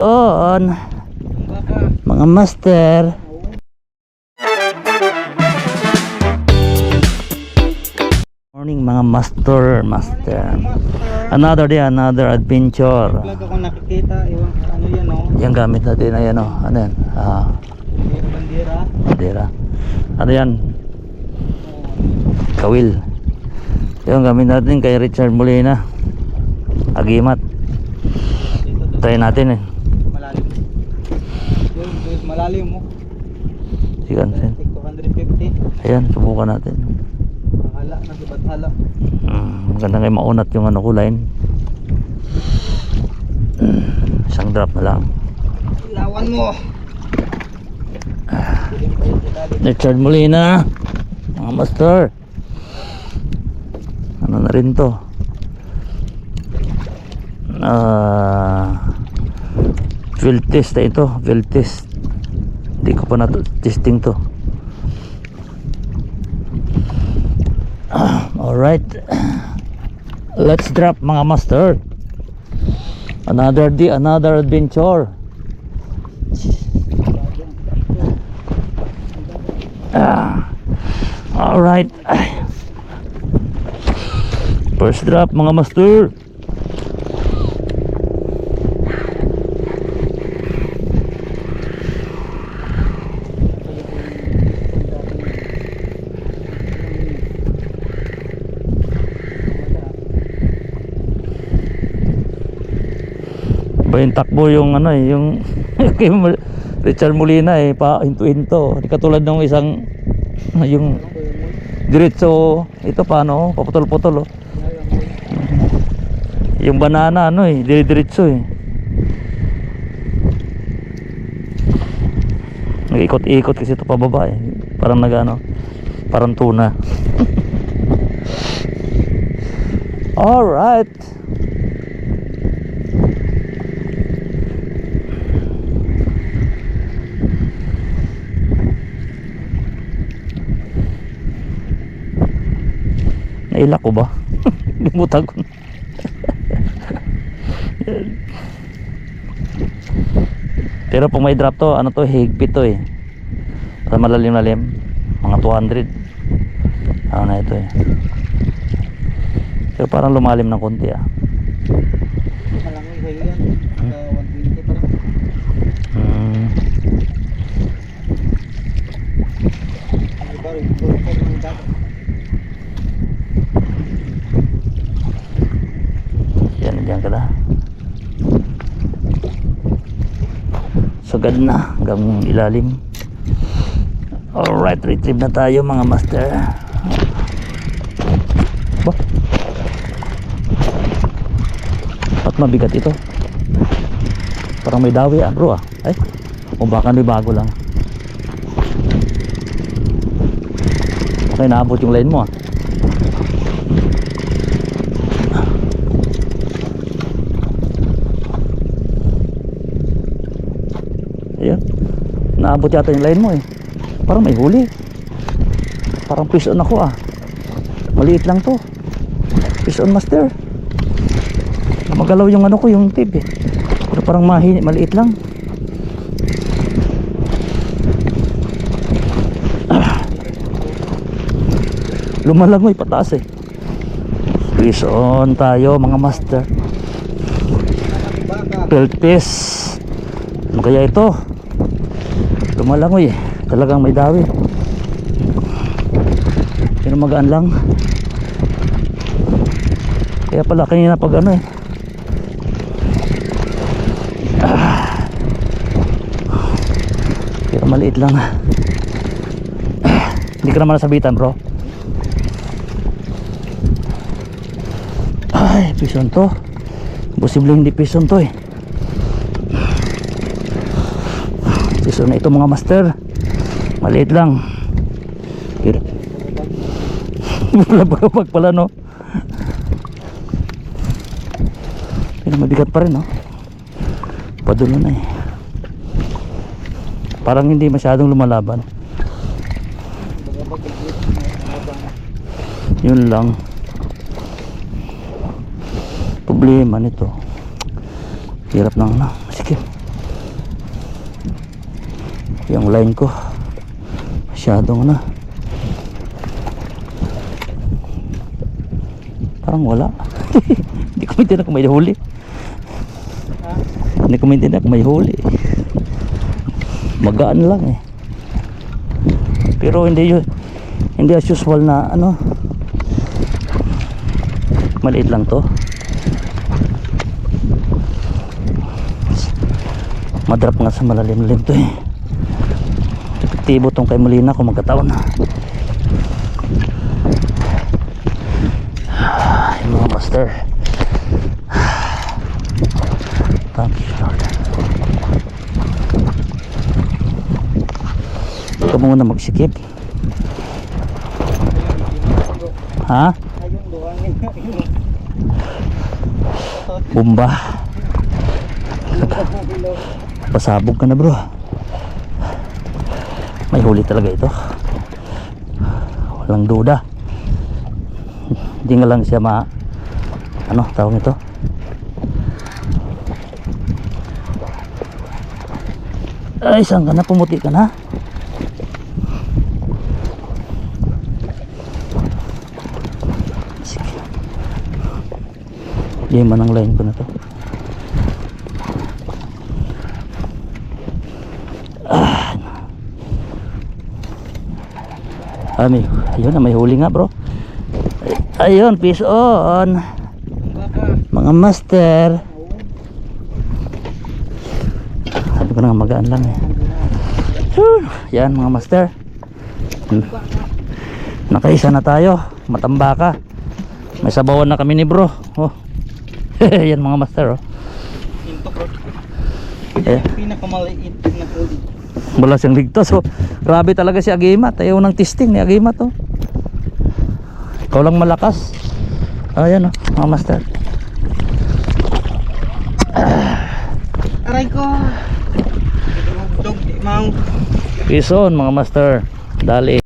On mga master. Morning mga master. Another day, another adventure. Vlog ako nakikita, yung ano yan Yung gamit natin ayan ano yan? bandera. Bandera. Ano yan? Kawil. Yung gamit natin kay Richard Molina. Agimat. Try natin Malalim. Yung malalim mo. Sige, 250. ayan, subukan natin. Hala, nasibat hala. Maganda ngayon maunat yung ano ko line. Isang drop na lang. Lawan mo. Richard Molina, mga master. Ano na rin to? Field test na ito. Field test. Hindi ko pa na testing to. Alright, let's drop mga master. Another day, another adventure. Alright, first drop mga master. Ba yung takbo yung ano yung kay Richard Molina pa hinto-hinto. Hindi katulad ng isang yung diretso ito paano paputol-putol yung banana dire-diretso nag-ikot-ikot kasi ito pababa parang nagano parang tuna. Alright, nailak ko ba? Limutan ko. Pero pag may drop to, ano to, higpit to Para malalim-lalim, mga 200. Ano na ito Pero parang lumalim ng konti Malaki sa'yo yan. 120 pa lang. Iba rin, ng dagat. Diyan ka na. Sagad na hanggang ilalim. Alright, retrieve na tayo mga master. Bah, at mabigat ito. Parang may dawi bro ay, o baka may bago lang. Okay, naabot yung line mo Ayan, naabot yata yung line mo parang may huli, parang fish on ako maliit lang to, fish on master. Magalaw yung ano ko, yung tip pero parang maliit lang. Lumalangoy pataas fish on tayo mga master. Peltis, ano kaya ito? Lumalangoy talagang may dawi pero magaan lang. Kaya pala kanina pag pero maliit lang hindi ka naman nasabitan bro. Ay, pison to, posibleng hindi pison to pison na ito mga master, maliit lang pero bulabag pala pero mabigat pa rin padulo na parang hindi masyadong lumalaban. Yun lang problema nito, hirap nang masikip. Yung line ko masyadong na. Parang wala. Hindi ko maintindihan kung may huli. Ha? Hindi ko maintindihan kung may huli. Magaan lang eh. Pero hindi as usual na ano. Maliit lang to. Madrap nga sa malalim-lim to eh. Epektibo tong kay Molina kung magkataon na. Ay mga master. Thank you Lord. Ikaw muna magsikip. Ha? Ayun, buhangin. Bumba. Pasabog ka na bro. May huli talaga ito. Walang duda. Hindi nga lang siya ano tawag ito. Ay saan ka na? Pumuti ka na? Sige. Di man ang line ko na to. Ayun na, may huli nga bro. Ayun, fish on. Mga master. Sabi ko na nga magaan lang eh. Yan mga master. Nakaisa na tayo. Matambaka. May sabawan na kami ni bro. Oh. Yan mga master oh. Ito bro. Eh. Pinakamaliit na huli. Wala siyang ligtas so grabe talaga si Agimat. Ayaw ng testing ni Agimat oh. Ikaw lang malakas. Ayan oh mga master. Aray ko. Dog, di mau. Pison mga master. Dali.